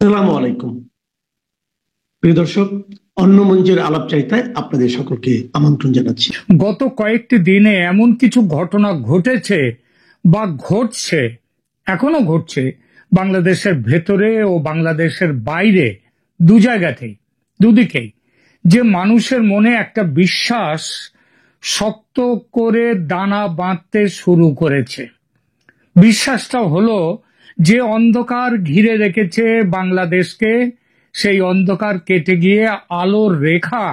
আসসালামু আলাইকুম প্রিয় দর্শক, অন্য মঞ্চের আলাপচারিতায় আপনাদের সকলকে আমন্ত্রণ জানাচ্ছি। গত কয়েকটি দিনে এমন কিছু ঘটনা ঘটেছে বা ঘটছে, এখনো ঘটছে বাংলাদেশের ভেতরে ও বাংলাদেশের বাইরে, দু জায়গাতেই, দুদিকেই, যে মানুষের মনে একটা বিশ্বাস শক্ত করে দানা বাঁধতে শুরু করেছে। বিশ্বাসটা হলো যে অন্ধকার ঘিরে রেখেছে বাংলাদেশকে, সেই অন্ধকার কেটে গিয়ে আলোর রেখা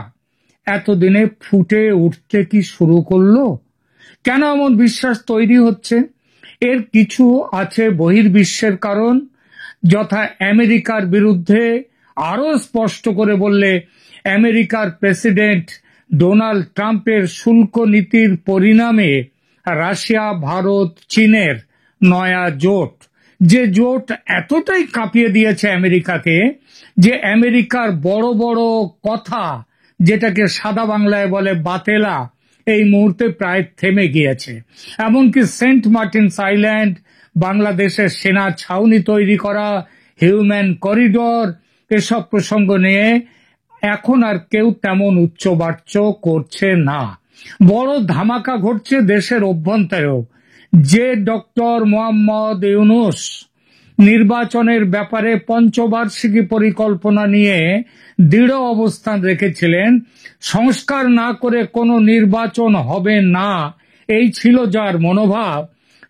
এতদিনে ফুটে উঠতে কি শুরু করলো। কেন এমন বিশ্বাস তৈরি হচ্ছে? এর কিছু আছে বহির্বিশ্বের কারণ, যথা আমেরিকার বিরুদ্ধে আরো স্পষ্ট করে বললে আমেরিকার প্রেসিডেন্ট ডোনাল্ড ট্রাম্পের শুল্ক নীতির পরিণামে রাশিয়া, ভারত, চীনের নয়া জোট, যে জোট এতটাই কাঁপিয়ে দিয়েছে আমেরিকাকে যে আমেরিকার বড় বড় কথা, যেটাকে সাদা বাংলায় বলে বাতেলা, এই মুহূর্তে প্রায় থেমে গিয়েছে। এমনকি সেন্ট মার্টিনস আইল্যান্ড, বাংলাদেশের সেনা ছাউনি তৈরি করা, হিউম্যান করিডোর, এসব প্রসঙ্গ নিয়ে এখন আর কেউ তেমন উচ্চবাচ্য করছে না। বড় ধামাকা ঘটছে দেশের অভ্যন্তরেও। যে ডক্টর মোহাম্মদ ইউনূস নির্বাচনের ব্যাপারে পঞ্চবার্ষিকী পরিকল্পনা নিয়ে দৃঢ় অবস্থান রেখেছিলেন, সংস্কার না করে কোনো নির্বাচন হবে না, এই ছিল যার মনোভাব,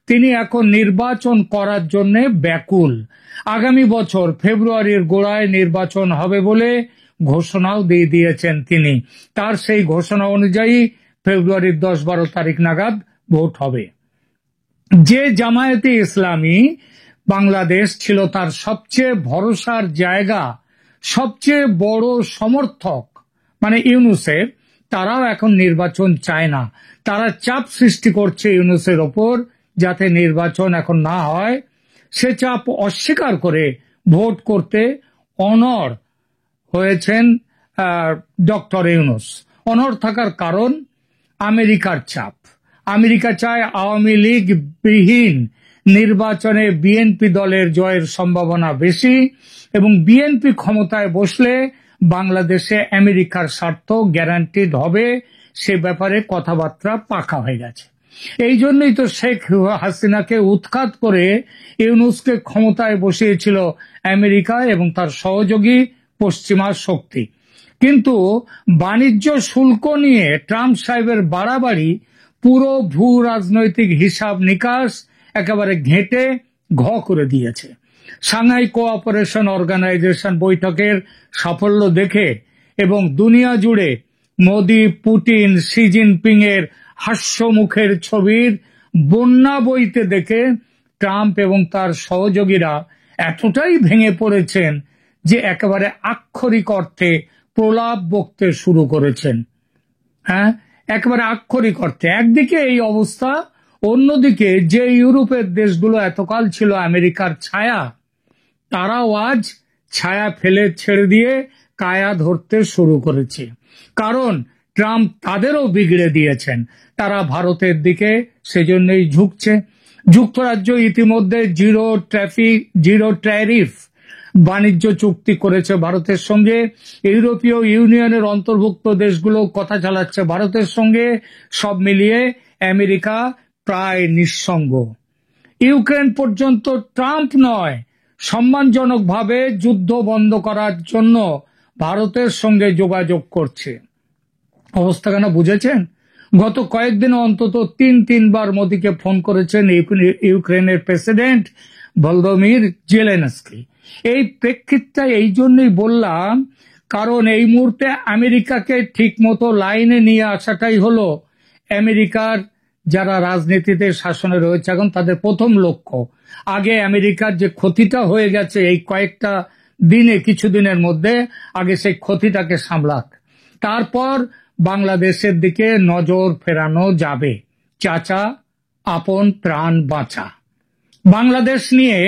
তিনি এখন নির্বাচন করার জন্য ব্যাকুল। আগামী বছর ফেব্রুয়ারির গোড়ায় নির্বাচন হবে বলে ঘোষণাও দিয়ে দিয়েছেন তিনি। তার সেই ঘোষণা অনুযায়ী ফেব্রুয়ারির 10-12 তারিখ নাগাদ ভোট হবে। যে জামায়াতে ইসলামী বাংলাদেশ ছিল তার সবচেয়ে ভরসার জায়গা, সবচেয়ে বড় সমর্থক, মানে ইউনূসের, তারাও এখন নির্বাচন চায় না। তারা চাপ সৃষ্টি করছে ইউনূসের ওপর যাতে নির্বাচন এখন না হয়। সে চাপ অস্বীকার করে ভোট করতে অনড় হয়েছেন ডক্টর ইউনূস। অনড় থাকার কারণ আমেরিকার চাপ। আমেরিকা চায় আওয়ামী লীগ বিহীন নির্বাচনে বিএনপি দলের জয়ের সম্ভাবনা বেশি, এবং বিএনপি ক্ষমতায় বসলে বাংলাদেশে আমেরিকার স্বার্থ গ্যারান্টিড হবে, সে ব্যাপারে কথাবার্তা পাকা হয়ে গেছে। এই জন্যই তো শেখ হাসিনাকে উৎখাত করে ইউনূসকে ক্ষমতায় বসিয়েছিল আমেরিকা এবং তার সহযোগী পশ্চিমা শক্তি। কিন্তু বাণিজ্য শুল্ক নিয়ে ট্রাম্প সাহেবের বাড়াবাড়ি পুরো ভূ রাজনৈতিক হিসাব নিকাশ একেবারে ঘেঁটে ঘ করে দিয়েছে। সাংহাই কোঅপারেশন অর্গানাইজেশন বৈঠকের সাফল্য দেখে এবং দুনিয়া জুড়ে মোদি, পুতিন, শি জিনপিং এর হাস্যমুখের ছবির বন্যা বইতে দেখে ট্রাম্প এবং তার সহযোগীরা এতটাই ভেঙে পড়েছেন যে একেবারে আক্ষরিক অর্থে প্রলাপ বকতে শুরু করেছেন। হ্যাঁ, একেবারে আক্ষরিক অর্থে। একদিকে এই অবস্থা, অন্যদিকে যে ইউরোপের দেশগুলো এতকাল ছিল আমেরিকার ছায়া, তারাও আজ ছায়া ফেলে ছেড়ে দিয়ে কায়া ধরতে শুরু করেছে। কারণ ট্রাম্প তাদেরও বিগড়ে দিয়েছেন, তারা ভারতের দিকে সেজন্যই ঝুঁকছে। যুক্তরাজ্য ইতিমধ্যে জিরো ট্যারিফ বাণিজ্য চুক্তি করেছে ভারতের সঙ্গে। ইউরোপীয় ইউনিয়নের অন্তর্ভুক্ত দেশগুলো কথা চালাচ্ছে ভারতের সঙ্গে। সব মিলিয়ে আমেরিকা প্রায় নিঃসঙ্গ। ইউক্রেন পর্যন্ত ট্রাম্প নয়, সম্মানজনকভাবে যুদ্ধ বন্ধ করার জন্য ভারতের সঙ্গে যোগাযোগ করছে। অবস্থা কেন বুঝেছেন? গত কয়েকদিন অন্তত তিনবার মোদিকে ফোন করেছেন ইউক্রেনের প্রেসিডেন্ট ভলোদিমির জেলেনস্কি। এই প্রেক্ষিতটা এই জন্যই বললাম, কারণ এই মুহূর্তে আমেরিকাকে ঠিক মতো লাইনে নিয়ে আসাটাই হলো আমেরিকার যারা রাজনীতিতে শাসনে রয়েছে এখন তাদের প্রথম লক্ষ্য। আগে আমেরিকার যে ক্ষতিটা হয়ে গেছে এই কয়েকটা দিনে, কিছুদিনের মধ্যে, আগে সেই ক্ষতিটাকে সামলাক, তারপর বাংলাদেশের দিকে নজর ফেরানো যাবে। চাচা আপন প্রাণ বাঁচা। বাংলাদেশ নিয়ে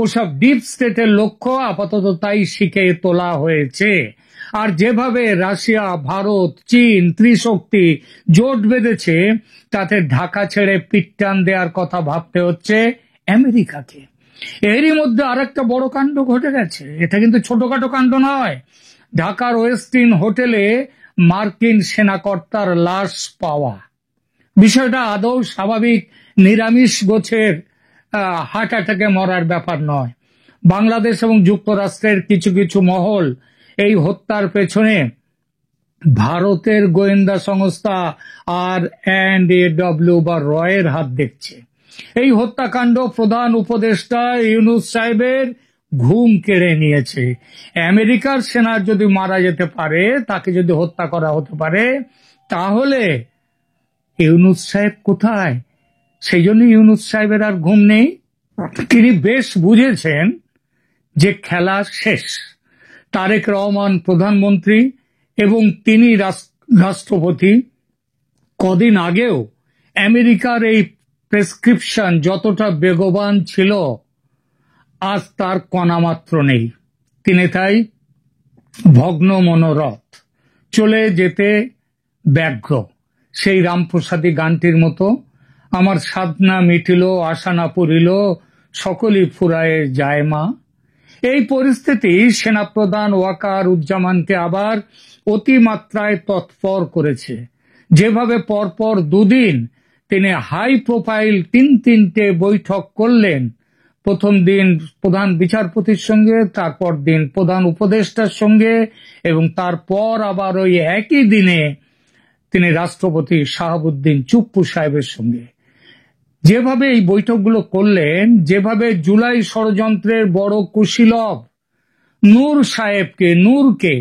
ওসব ডিপ স্টেটের লক্ষ্য আপাতত তাই শিখে তোলা হয়েছে। আর যেভাবে রাশিয়া, ভারত, চীন ত্রিশক্তি জোট বেঁধেছে, তাতে ঢাকা ছেড়ে পিট্টান দেওয়ার কথা ভাবতে হচ্ছে আমেরিকাকে। এরই মধ্যে আরেকটা বড় কাণ্ড ঘটে গেছে। এটা কিন্তু ছোটখাটো কাণ্ড নয়। ঢাকার ওয়েস্টিন হোটেলে মার্কিন সেনাকর্তার লাশ পাওয়া, বিষয়টা আদৌ স্বাভাবিক নিরামিষ গোছের হার্ট অ্যাটাকে মরার ব্যাপার নয়। বাংলাদেশ এবং যুক্তরাষ্ট্রের কিছু কিছু মহল এই হত্যার পেছনে ভারতের গোয়েন্দা সংস্থা R&AW বা রয়ের হাত দেখছে। এই হত্যাকাণ্ড প্রধান উপদেষ্টা ইউনূস সাহেবের ঘুম কেড়ে নিয়েছে। আমেরিকার সেনা যদি মারা যেতে পারে, তাকে যদি হত্যা করা হতে পারে, তাহলে ইউনূস সাহেব কোথায়? সেই জন্য ইউনূস সাহেবের আর ঘুম নেই। তিনি বেশ বুঝেছেন যে খেলা শেষ। তারেক রহমান প্রধানমন্ত্রী এবং তিনি রাষ্ট্রপতি। কদিন আগেও আমেরিকার এই প্রেসক্রিপশন যতটা বেগবান ছিল, আজ তার কণামাত্র নেই। তিনি তাই ভগ্ন মনোরথ, চলে যেতে ব্যগ্র। সেই রামপ্রসাদী গানটির মতো, আমার সাধনা মিটিল আশা না পুরিল সকলই ফুরায়ে যায় মা। এই পরিস্থিতি সেনাপ্রধান ওয়াকার উজ্জামানকে আবার অতিমাত্রায় তৎপর করেছে। যেভাবে পরপর দুদিন তিনি হাই প্রোফাইল তিনটে বৈঠক করলেন, প্রথম দিন প্রধান বিচারপতির সঙ্গে, তারপর দিন প্রধান উপদেষ্টার সঙ্গে, এবং তারপর আবার ওই একই দিনে তিনি রাষ্ট্রপতি শাহাবুদ্দিন চুপ্পু সাহেবের সঙ্গে যেভাবে এই বৈঠকগুলো করলেন, যেভাবে জুলাই ষড়যন্ত্রের বড় কুশীলব নূরকে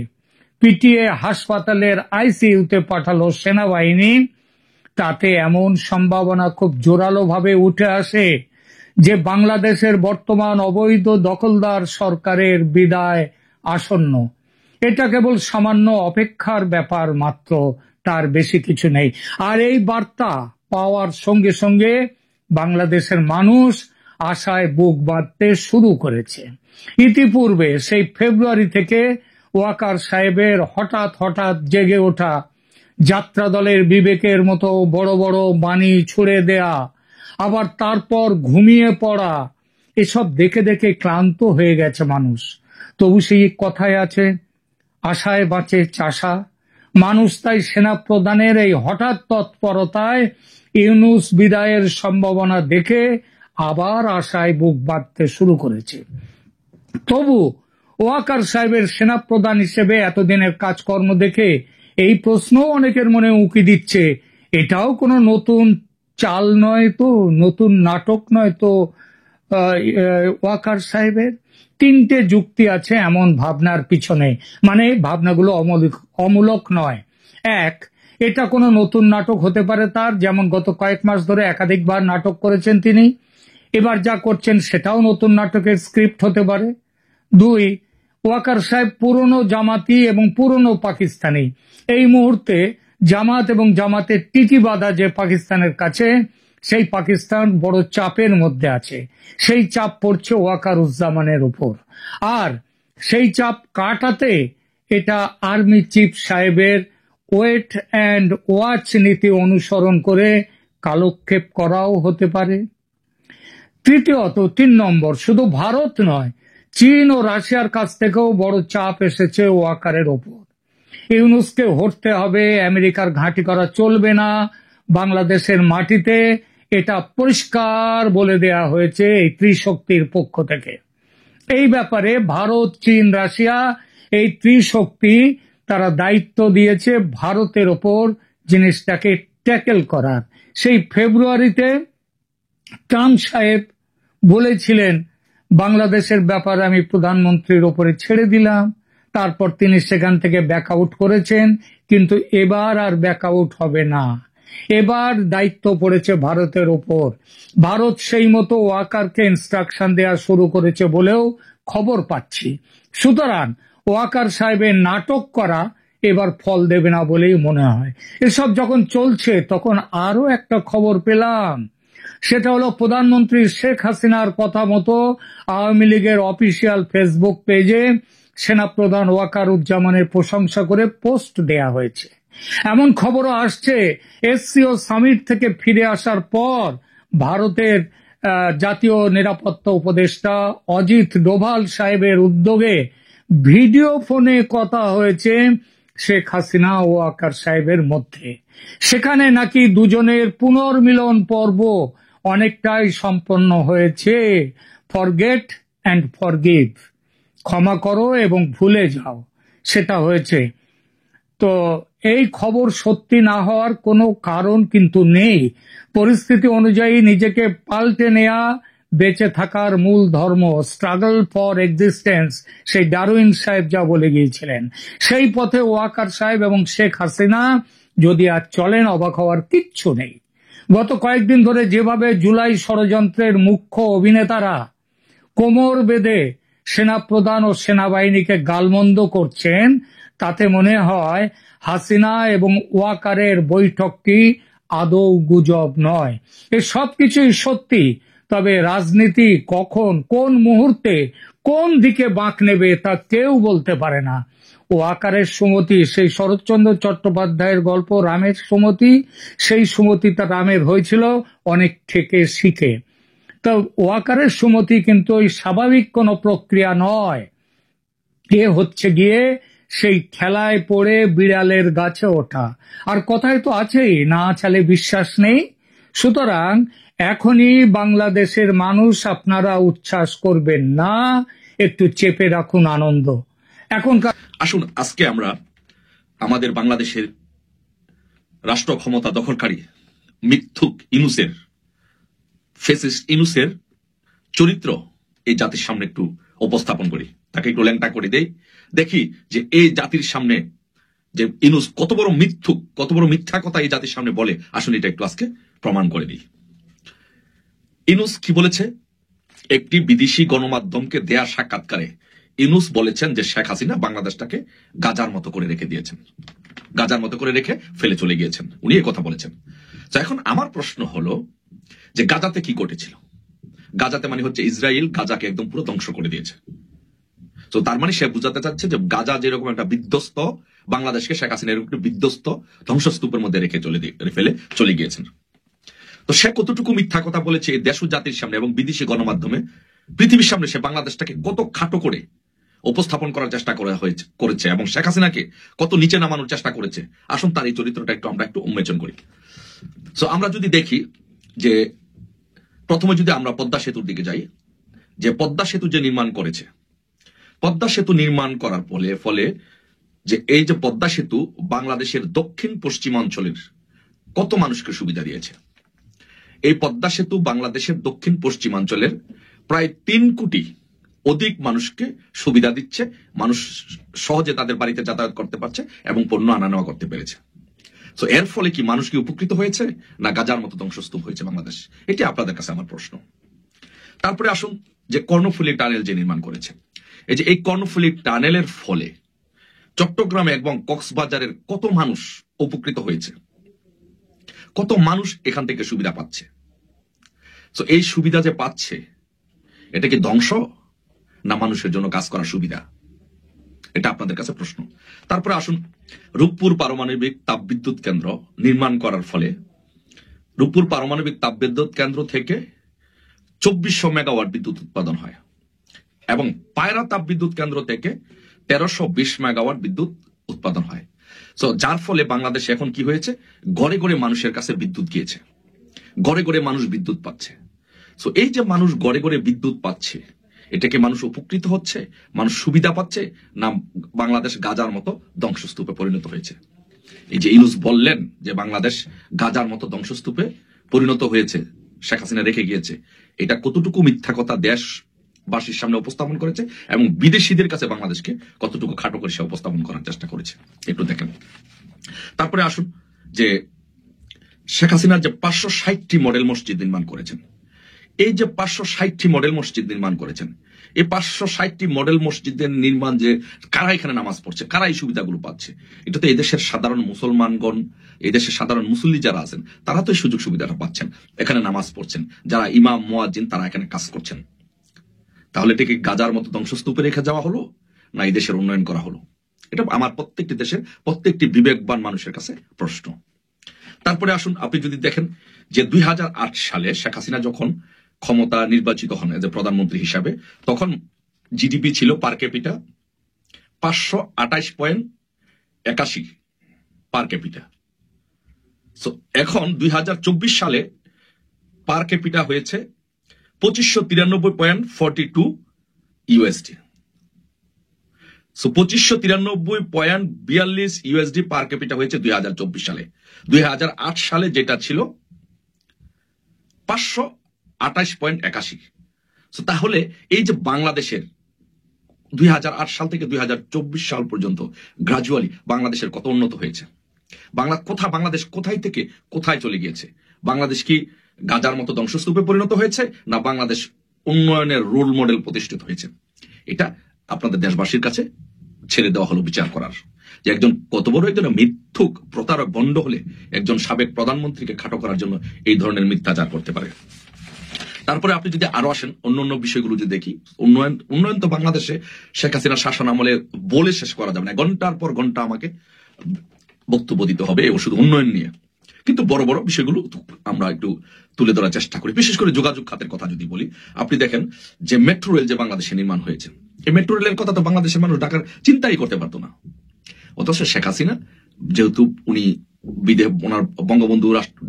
পিটিয়ে হাসপাতালের আইসিইউতে পাঠালো সেনাবাহিনী, তাতে এমন সম্ভাবনা খুব জোরালোভাবে উঠে আসে যে বাংলাদেশের বর্তমান অবৈধ দখলদার সরকারের বিদায় আসন্ন। এটা কেবল সামান্য অপেক্ষার ব্যাপার মাত্র, তার বেশি কিছু নেই। আর এই বার্তা পাওয়ার সঙ্গে সঙ্গে বাংলাদেশের মানুষ আশায় বুক বাঁধতে শুরু করেছে। ইতিপূর্বে সেই ফেব্রুয়ারি থেকে ওয়াকার সাহেবের হঠাৎ হঠাৎ জেগে ওঠা, যাত্রা দলের বিবেকের মতো বড় বড় বাণী ছুড়ে দেয়া, আবার তারপর ঘুমিয়ে পড়া, এসব দেখে দেখে ক্লান্ত হয়ে গেছে মানুষ। তবু সেই কথায় আছে, আশায় বাঁচে চাষা। মানুষ তাই সেনাপ্রধানের এই হঠাৎ তৎপরতায় ইউনূস বিদায়ের সম্ভাবনা দেখে আবার আশায় বুক বাঁধতে শুরু করেছে। তবু ওয়াকার সাহেবের সেনাপ্রধান হিসেবে এতদিনের কাজকর্ম দেখে এই প্রশ্ন অনেকের মনে উঁকি দিচ্ছে, এটাও কোনো নতুন চাল নয় তো, নতুন নাটক নয় তো ওয়াকার সাহেবের? তিনটে যুক্তি আছে এমন ভাবনার পিছনে, মানে ভাবনাগুলো অমূলক নয়। এক, এটা কোনো নতুন নাটক হতে পারে তার, যেমন গত কয়েক মাস ধরে একাধিকবার নাটক করেছেন তিনি, এবার যা করছেন সেটাও নতুন নাটকের স্ক্রিপ্ট হতে পারে। দুই, ওয়াকার সাহেব পুরনো জামাতি এবং পুরনো পাকিস্তানি। এই মুহূর্তে জামাত এবং জামাতের টিকি বাঁধা যে পাকিস্তানের কাছে, সেই পাকিস্তান বড় চাপের মধ্যে আছে। সেই চাপ পড়ছে ওয়াকারুজ্জামানের উপর, আর সেই চাপ কাটাতে এটা আর্মি চিফ সাহেবের ওয়েট অ্যান্ড ওয়াচ নীতি অনুসরণ করে কালক্ষেপ করাও হতে পারে। তৃতীয়ত, 3 নম্বর, শুধু ভারত নয়, চীন ও রাশিয়ার কাছ থেকেও বড় চাপ এসেছে ওয়াকারের ওপর। ইউনূসকে হটতে হবে, আমেরিকার ঘাঁটি করা চলবে না বাংলাদেশের মাটিতে, এটা পরিষ্কার বলে দেয়া হয়েছে এই ত্রিশক্তির পক্ষ থেকে। এই ব্যাপারে ভারত, চীন, রাশিয়া, এই ত্রিশক্তি তারা দায়িত্ব দিয়েছে ভারতের ওপর জিনিসটাকে ট্যাকেল করার। সেই ফেব্রুয়ারিতে ট্রাম্প সাহেব বলেছিলেন, বাংলাদেশের ব্যাপারে আমি প্রধানমন্ত্রীর ওপরে ছেড়ে দিলাম। তারপর তিনি সেখান থেকে ব্যাক আউট করেছেন, কিন্তু এবার আর ব্যাক আউট হবে না। এবার দায়িত্ব পড়েছে ভারতের ওপর। ভারত সেই মতো ওয়াকারকে ইনস্ট্রাকশন দেওয়া শুরু করেছে বলেও খবর পাচ্ছি। সুতরাং ওয়াকার সাহেবের নাটক করা এবার ফল দেবে না বলেই মনে হয়। এসব যখন চলছে তখন আরো একটা খবর পেলাম, সেটা হলো প্রধানমন্ত্রী শেখ হাসিনার কথা মতো আওয়ামী লীগের অফিসিয়াল ফেসবুক পেজে সেনাপ্রধান ওয়াকারুজ্জামানের প্রশংসা করে পোস্ট দেয়া হয়েছে। এমন খবরও আসছে, এসসিও সামিট থেকে ফিরে আসার পর ভারতের জাতীয় নিরাপত্তা উপদেষ্টা অজিত ডোভাল সাহেবের উদ্যোগে ভিডিও ফোনে কথা হয়েছে শেখ হাসিনা ও ওয়াকার সাহেবের মধ্যে। সেখানে নাকি দুজনের পুনর্মিলন পর্ব অনেকটাই সম্পন্ন হয়েছে। ফরগেট অ্যান্ড ফরগিভ, ক্ষমা করো এবং ভুলে যাও, সেটা হয়েছে। তো এই খবর সত্যি না হওয়ার কোনো কারণ কিন্তু নেই। পরিস্থিতি অনুযায়ী নিজেকে পাল্টে নেয়া বেঁচে থাকার মূল ধর্ম, স্ট্রাগল ফর এক্সিস্টেন্স, সেই ডারউইন সাহেব যা বলে গিয়েছিলেন, সেই পথে ওয়াকার সাহেব এবং শেখ হাসিনা যদি আজ চলেন, অবাক হওয়ার কিচ্ছু নেই। গত কয়েকদিন ধরে যেভাবে জুলাই ষড়যন্ত্রের মুখ্য অভিনেতারা কোমর বেঁধে সেনাপ্রধান ও সেনাবাহিনীকে গালমন্দ করছেন, তাতে মনে হয় হাসিনা এবং ওয়াকারের বৈঠকটি আদৌ গুজব নয়। এ সবকিছুই সত্যি, তবে রাজনীতি কখন, কোন মুহূর্তে, কোন দিকে বাঁক নেবে তা কেউ বলতে পারে না। ওয়াকারের সুমতি, সেই শরৎচন্দ্র চট্টোপাধ্যায়ের গল্প রামের সুমতি, সেই সুমতিটা রামের হয়েছিল অনেক থেকে শিখে। তো ওয়াকারের সুমতি কিন্তু ওই স্বাভাবিক কোনো প্রক্রিয়া নয়, এ হচ্ছে গিয়ে সেই ঠেলায় পড়ে বিড়ালের গাছে ওঠা। আর কথায় তো আছেই, না চালে বিশ্বাস নেই। সুতরাং এখনই বাংলাদেশের মানুষ আপনারা উচ্ছ্বাস করবেন না, একটু চেপে রাখুন আনন্দ। এখনকার আসুন আজকে আমরা আমাদের বাংলাদেশের রাষ্ট্র ক্ষমতা দখলকারী মিথ্যুক ইনুসের, ফেসিস্ট ইনুসের চরিত্র এই জাতির সামনে একটু উপস্থাপন করি, তাকে একটু ল্যাংটা করে দেই, দেখি যে এই জাতির সামনে যে ইনুস কত বড় মিথ্যুক, কত বড় মিথ্যা কথা এই জাতির সামনে বলে। আসুন এটা একটু আজকে প্রমাণ করে দিই। ইনুস কি বলেছে? একটি বিদেশি গণমাধ্যমকে দেয়া সাক্ষাৎকারে ইনুস বলেছেন যে শেখ হাসিনা বাংলাদেশটাকে গাজার মতো করে রেখে দিয়েছেন, গাজার মতো করে রেখে ফেলে চলে গিয়েছেন, উনি এই কথা বলেছেন। তো এখন আমার প্রশ্ন হলো যে গাজাতে কি ঘটেছিল? গাজাতে মানে হচ্ছে ইসরায়েল গাজাকে একদম পুরো ধ্বংস করে দিয়েছে। তো তার মানে সে বুঝাতে চাচ্ছে যে গাজা যেরকম একটা বিধ্বস্ত, বাংলাদেশকে শেখ হাসিনা এরকম একটা বিধ্বস্ত ধ্বংসস্তূপের মধ্যে রেখে ফেলে চলে গিয়েছেন। তো সে কতটুকু মিথ্যা কথা বলেছে এই দেশ ও জাতির সামনে এবং বিদেশি গণমাধ্যমে, পৃথিবীর সামনে সে বাংলাদেশটাকে কত খাটো করে উপস্থাপন করার চেষ্টা করেছে এবং শেখ হাসিনাকে কত নিচে নামানোর চেষ্টা করেছে। আসুন তার এই চরিত্রটা আমরা একটু উন্মোচন করি। তো আমরা যদি দেখি যে প্রথমে যদি আমরা পদ্মা সেতুর দিকে যাই, যে পদ্মা সেতু যে নির্মাণ করেছে, পদ্মা সেতু নির্মাণ করার ফলে যে এই যে পদ্মা সেতু বাংলাদেশের দক্ষিণ পশ্চিমাঞ্চলের কত মানুষকে সুবিধা দিয়েছে। এই পদ্মা সেতু বাংলাদেশের দক্ষিণ পশ্চিমাঞ্চলের প্রায় 3 কোটি অধিক মানুষকে সুবিধা দিচ্ছে। মানুষ সহজে তাদের বাড়িতে যাতায়াত করতে পারছে এবং পণ্য আনা নেওয়া করতে পেরেছে। তো এর ফলে কি মানুষ কি উপকৃত হয়েছে, না গাজার মতো ধ্বংসস্তূপ হয়েছে বাংলাদেশ? এটি আপনাদের কাছে আমার প্রশ্ন। তারপরে আসুন যে কর্ণফুলী টানেল যে নির্মাণ করেছে, এই যে এই কর্ণফুলী টানেলের ফলে চট্টগ্রামে এবং কক্সবাজারের কত মানুষ উপকৃত হয়েছে, কত মানুষ এখান থেকে সুবিধা পাচ্ছে। তো এই সুবিধা যে পাচ্ছে, এটা কি ধ্বংস না মানুষের জন্য কাজ করার সুবিধা? এটা আপনাদের কাছে প্রশ্ন। তারপরে আসুন রূপপুর পারমাণবিক তাপবিদ্যুৎ কেন্দ্র নির্মাণ করার ফলে রূপপুর পারমাণবিক তাপবিদ্যুৎ কেন্দ্র থেকে 2400 মেগাওয়াট বিদ্যুৎ উৎপাদন হয় এবং পায়রা তাপবিদ্যুৎ কেন্দ্র থেকে 1320 মেগাওয়াট বিদ্যুৎ উৎপাদন হয়। তো যার ফলে বাংলাদেশে এখন কি হয়েছে, ঘরে ঘরে মানুষের কাছে বিদ্যুৎ গিয়েছে, ঘরে ঘরে মানুষ বিদ্যুৎ পাচ্ছে। তো এই যে মানুষ ঘরে ঘরে বিদ্যুৎ পাচ্ছে, এটাকে মানুষ উপকৃত হচ্ছে, মানুষ সুবিধা পাচ্ছে, না বাংলাদেশ গাজার মতো ধ্বংসস্তূপে পরিণত হয়েছে? এই যে ইনুস বললেন যে বাংলাদেশ গাজার মতো ধ্বংসস্তূপে পরিণত হয়েছে, শেখ হাসিনা রেখে গিয়েছে, এটা কতটুকু মিথ্যা কথা দেশবাসীর সামনে উপস্থাপন করেছে এবং বিদেশিদের কাছে বাংলাদেশকে কতটুকু খাটো করে সে উপস্থাপন করার চেষ্টা করেছে, একটু দেখেন। তারপরে আসুন যে শেখ হাসিনার যে 560টি মডেল মসজিদ নির্মাণ করেছেন, এই যে 560টি মডেল মসজিদ নির্মাণ করেছেন, এই 560টি মডেল মসজিদের নির্মাণ, যে কারা এখানে নামাজ পড়ছে, কারা এই সুবিধাগুলো পাচ্ছে, এটা তো এদেশের সাধারণ মুসলমানগণ, এদেশের সাধারণ মুসল্লি যারা আছেন তারা তো এই সুযোগ সুবিধাটা পাচ্ছেন, এখানে নামাজ পড়ছেন, যারা ইমাম মুয়াজ্জিন তারা এখানে কাজ করছেন। তাহলে এটা কি গাজার মতো ধ্বংসস্তূপে রেখে যাওয়া হলো, না এই দেশের উন্নয়ন করা হলো? এটা আমার প্রত্যেকটি দেশের প্রত্যেকটি বিবেকবান মানুষের কাছে প্রশ্ন। তারপরে আসুন আপনি যদি দেখেন যে 2008 সালে শেখ হাসিনা যখন ক্ষমতা নির্বাচিত হন এজ এ প্রধানমন্ত্রী হিসাবে, তখন জিডিপি ছিল পার ক্যাপিটা 528.81 পার ক্যাপিটা। সো এখন 2024 সালে পার ক্যাপিটা হয়েছে 2593.42 ইউএসডি। সো 2593.42 ইউএসডি পার ক্যাপিটা হয়েছে 2024 সালে। 2008 সালে যেটা ছিল 528.81। সো তাহলে এই যে বাংলাদেশের 2008 সাল থেকে 2024 সাল পর্যন্ত গ্রাজুয়ালি বাংলাদেশের কত উন্নত হয়েছে, বাংলাদেশ কোথায় থেকে কোথায় চলে গিয়েছে? বাংলাদেশ কি গাজার মতো ধ্বংসস্তূপে পরিণত হয়েছে, না বাংলাদেশ উন্নয়নের রোল মডেল প্রতিষ্ঠিত হয়েছে? এটা আপনাদের দেশবাসীর কাছে ছেড়ে দেওয়া হলো বিচার করার, যে একজন কত বড় একজন মিথ্যুক প্রতারক ভণ্ড হলে একজন সাবেক প্রধানমন্ত্রীকে খাটো করার জন্য এই ধরনের মিথ্যাচার করতে পারে। তারপরে আপনি যদি আরো আসেন অন্য বিষয়গুলো যদি দেখি, উন্নয়ন তো বাংলাদেশে শেখ হাসিনার শাসন আমলে বলে শেষ করা যাবে না, ঘন্টার পর ঘন্টা আমাকে বক্তব্য দিতে হবে শুধু উন্নয়ন নিয়ে। কিন্তু বড় বড় বিষয়গুলো আমরা একটু তুলে ধরার চেষ্টা করি। বিশেষ করে যোগাযোগ খাতের কথা যদি বলি, আপনি দেখেন যে মেট্রো রেল যে বাংলাদেশে নির্মাণ হয়েছে, এই মেট্রো রেলের কথা তো বাংলাদেশের মানুষ ঢাকার চিন্তাই করতে পারতো না। অথচ শেখ হাসিনা যেহেতু উনি ওনার বঙ্গবন্ধু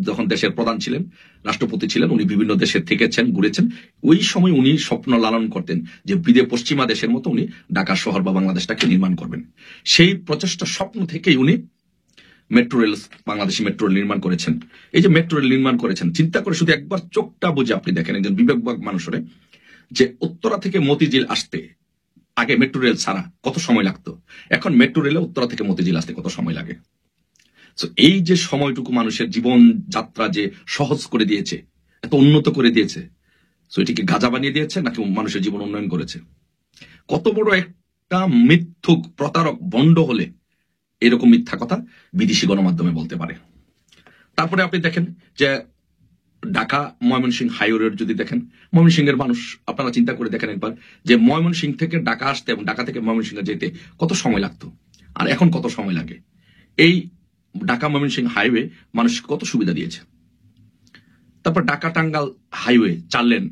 যখন দেশের প্রধান ছিলেন, রাষ্ট্রপতি ছিলেন, উনি বিভিন্ন দেশে থেকেছেন, ঘুরেছেন, ওই সময় উনি স্বপ্ন লালন করতেন যে পশ্চিমা দেশের মতো উনি ঢাকা শহর বা বাংলাদেশটাকে নির্মাণ করবেন। সেই প্রচেষ্টা স্বপ্ন থেকেই উনি metro rail, Bangladeshi metro rail নির্মাণ করেছেন। এই যে মেট্রো রেল নির্মাণ করেছেন, চিন্তা করে শুধু একবার চোখটা বুঝে আপনি দেখেন একজন বিবেকবান মানুষের, যে উত্তরা থেকে মতিঝিল আসতে আগে মেট্রো রেল ছাড়া কত সময় লাগতো, এখন মেট্রো রেলে উত্তরা থেকে মতিঝিল আসতে কত সময় লাগে। এই যে সময়টুকু মানুষের জীবন যাত্রা যে সহজ করে দিয়েছে, এত উন্নত করে দিয়েছে, এটিকে গাজা বানিয়ে দিয়েছে নাকি মানুষের জীবন উন্নয়ন করেছে? কত বড় একটা মিথ্যুক প্রতারক ভণ্ড হলে এরকম মিথ্যা কথা বিদেশি গণমাধ্যমে বলতে পারে? তারপরে আপনি দেখেন যে ঢাকা ময়মনসিংহ হাইওয়ে যদি দেখেন, ময়মনসিংহের মানুষ আপনারা চিন্তা করে দেখেন একবার, যে ময়মনসিংহ থেকে ঢাকা আসতে এবং ঢাকা থেকে ময়মনসিংহ যেতে কত সময় লাগতো, আর এখন কত সময় লাগে। এই ঢাকা ময়মনসিংহ হাইওয়ে মানুষ কত সুবিধা দিয়েছে। তারপর ঢাকা টাঙ্গাইল হাইওয়ে 4 লেন,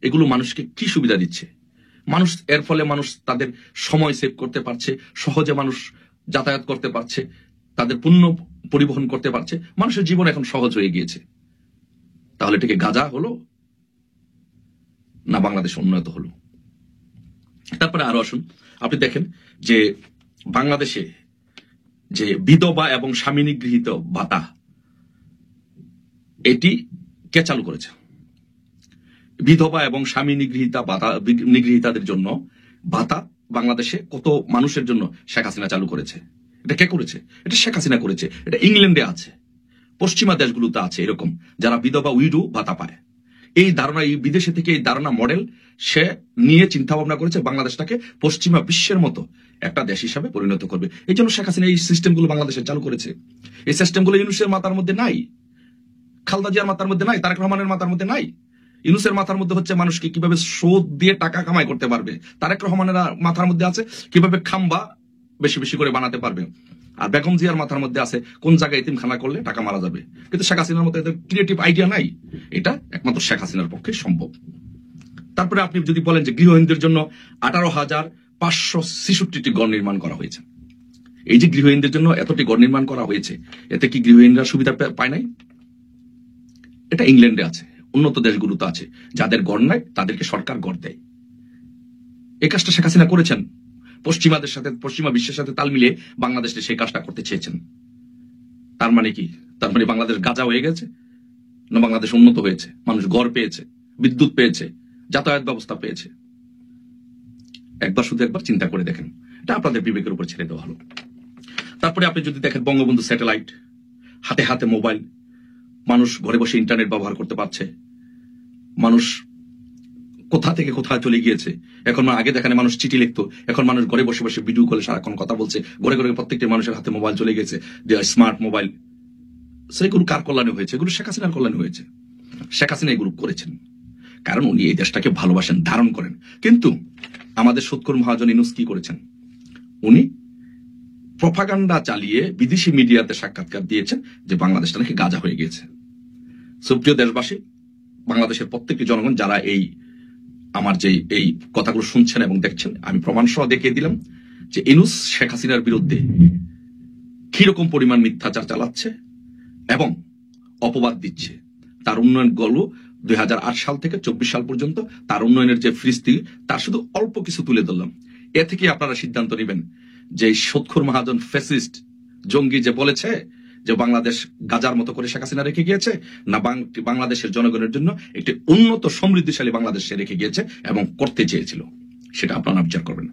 এগুলো মানুষকে কি সুবিধা দিচ্ছে? মানুষ এর ফলে মানুষ তাদের সময় সেভ করতে পারছে, সহজে মানুষ যাতায়াত করতে পারছে, তাদের পণ্য পরিবহন করতে পারছে, মানুষের জীবন এখন সহজ হয়ে গিয়েছে। তাহলে এটাকে গাজা হলো না বাংলাদেশ উন্নত হলো? তারপরে আরো আসুন, আপনি দেখেন যে বাংলাদেশে যে বিধবা এবং স্বামী নিগৃহীত ভাতা, এটি কে চালু করেছে? বিধবা এবং স্বামী নিগৃহীতাদের জন্য ভাতা বাংলাদেশে কত মানুষের জন্য শেখ হাসিনা চালু করেছে। এটা কে করেছে? এটা শেখ হাসিনা করেছে। এটা ইংল্যান্ডে আছে, পশ্চিমা দেশগুলোতে আছে এরকম, যারা বিধবা উইডো ভাতা পায়। এই ধারণা, এই বিদেশে থেকে এই ধারণা মডেল সে নিয়ে চিন্তা ভাবনা করেছে বাংলাদেশটাকে পশ্চিমা বিশ্বের মতো একটা দেশ হিসাবে পরিণত করবে। এই জন্য শেখ হাসিনা এই সিস্টেমগুলো বাংলাদেশে চালু করেছে। এই সিস্টেমগুলো ইউনূসের মাথার মধ্যে নাই, খালেদা জিয়ার মাথার মধ্যে নাই, তারেক রহমানের মাথার মধ্যে নাই। ইউনূসের মাথার মধ্যে হচ্ছে মানুষকে কিভাবে সুদ দিয়ে টাকা কামাই করতে পারবে, তারেক রহমানের মাথার মধ্যে আছে কিভাবে খাম্বা বেশি বেশি করে বানাতে পারবে, আর বেগম জিয়ার মাথার মধ্যে আছে কোন জায়গায় এতিমখানা করলে টাকা মারা যাবে। কিন্তু শেখ হাসিনার মতো এদের ক্রিয়েটিভ আইডিয়া নাই। এটা একমাত্র শেখ হাসিনার পক্ষে সম্ভব। তারপরে আপনি যদি বলেন যে গৃহহীনদের জন্য 18,566টি ঘর নির্মাণ করা হয়েছে, এই যে গৃহহীনদের জন্য এতটি ঘর নির্মাণ করা হয়েছে, এতে কি গৃহহীনরা সুবিধা পায় নাই? এটা ইংল্যান্ডে আছে, উন্নত দেশগুলোতে আছে, যাদের ঘর নাই তাদেরকে সরকার ঘর দেয়। এই কাজটা শেখ হাসিনা করেছেন, পশ্চিমাদের সাথে, পশ্চিমা বিশ্বের সাথে তাল মিলিয়ে বাংলাদেশে সেই কাজটা করতে চেয়েছেন। তার মানে কি? তার মানে বাংলাদেশ গাজা হয়ে গেছে না বাংলাদেশ উন্নত হয়েছে? মানুষ ঘর পেয়েছে, বিদ্যুৎ পেয়েছে, যাতায়াত ব্যবস্থা পেয়েছে। একবার চিন্তা করে দেখেন, এটা আপনাদের বিবেকের উপর ছেড়ে দেওয়া হলো। তারপরে আপনি যদি দেখেন বঙ্গবন্ধু স্যাটেলাইট, হাতে হাতে মোবাইল, মানুষ ঘরে বসে ইন্টারনেট ব্যবহার করতে পারছে। মানুষ কোথা থেকে কোথায় চলে গিয়েছে। এখন আগে দেখানে মানুষ চিঠি লিখতো, এখন মানুষ ঘরে বসে বসে ভিডিও কলে সারাক্ষণ কথা বলছে। ঘরে ঘরে প্রত্যেকটি মানুষের হাতে মোবাইল চলে গেছে, যে স্মার্ট মোবাইল। সেগুলো কার কল্যাণে হয়েছে? এগুলো শেখ হাসিনার কল্যাণে হয়েছে। শেখ হাসিনা এগুলো করেছেন কারণ উনি এই দেশটাকে ভালোবাসেন, ধারণ করেন। কিন্তু আমাদের সৎকর মহাজন ইউনূস কি করেছেন? উনি প্রপাগান্ডা চালিয়ে বিদেশি মিডিয়াতে সাক্ষাৎকার দিয়েছেন যে বাংলাদেশটা নাকি গাজা হয়ে গিয়েছে। সুপ্রিয় দেশবাসী, বাংলাদেশের প্রত্যেকটি জনগণ যারা আমার যে এই কথাগুলো শুনছেন এবং দেখছেন, আমি প্রমাণ সহ দেখিয়ে দিলাম যে ইউনূস শেখ হাসিনার বিরুদ্ধে কিরকম পরিমাণ মিথ্যাচার চালাচ্ছে এবং অপবাদ দিচ্ছে। তার উন্নয়ন গল্প 2008 সাল থেকে 24 সাল পর্যন্ত তার উন্নয়নের যে ফ্রিস্তি, তার শুধু অল্প কিছু তুলে ধরলাম। এ থেকে আপনারা সিদ্ধান্ত নেবেন যে সৎখুর মহাজন ফ্যাসিস্ট জঙ্গি যে বলেছে যে বাংলাদেশ গাজার মতো করে শেখ হাসিনা রেখে গিয়েছে, না বাংলাদেশের জনগণের জন্য একটি উন্নত সমৃদ্ধিশালী বাংলাদেশ রেখে গিয়েছে এবং করতে চেয়েছিল, সেটা আপনারা বিচার করবেন।